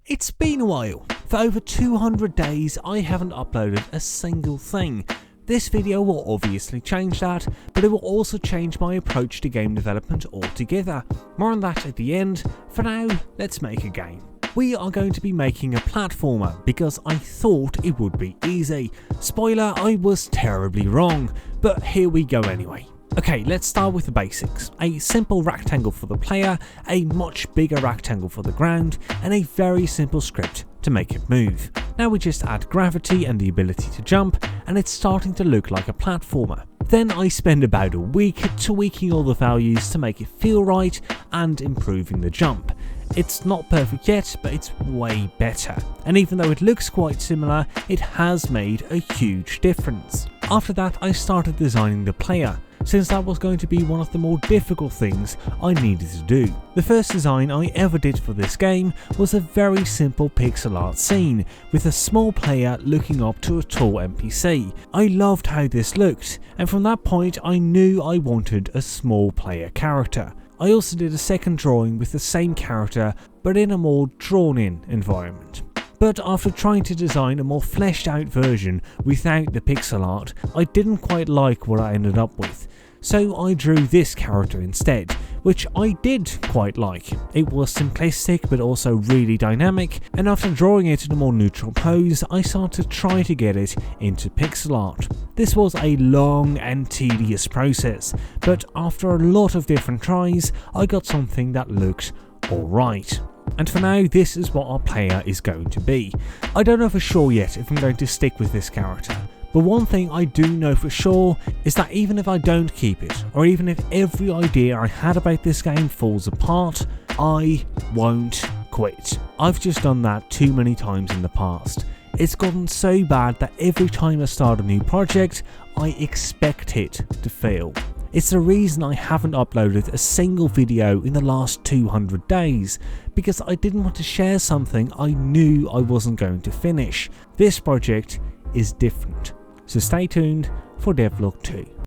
It's been a while. For over 200 days I haven't uploaded a single thing. This video will obviously change that, but it will also change my approach to game development altogether. More on that at the end. For now, let's make a game. We are going to be making a platformer because I thought it would be easy. Spoiler, I was terribly wrong, but here we go anyway. Okay, let's start with the basics. A simple rectangle for the player, a much bigger rectangle for the ground, and a very simple script to make it move. Now we just add gravity and the ability to jump, and it's starting to look like a platformer. Then I spend about a week tweaking all the values to make it feel right and improving the jump. It's not perfect yet, but it's way better. And even though it looks quite similar, it has made a huge difference. After that, I started designing the player, since that was going to be one of the more difficult things I needed to do. The first design I ever did for this game was a very simple pixel art scene, with a small player looking up to a tall NPC. I loved how this looked, and from that point I knew I wanted a small player character. I also did a second drawing with the same character, but in a more drawn-in environment. But after trying to design a more fleshed out version without the pixel art, I didn't quite like what I ended up with. So I drew this character instead, which I did quite like. It was simplistic but also really dynamic, and after drawing it in a more neutral pose, I started to try to get it into pixel art. This was a long and tedious process, but after a lot of different tries, I got something that looked alright. And for now, this is what our player is going to be. I don't know for sure yet if I'm going to stick with this character, but one thing I do know for sure is that even if I don't keep it, or even if every idea I had about this game falls apart, I won't quit. I've just done that too many times in the past. It's gotten so bad that every time I start a new project, I expect it to fail. It's the reason I haven't uploaded a single video in the last 200 days, because I didn't want to share something I knew I wasn't going to finish. This project is different, so stay tuned for Devlog 2.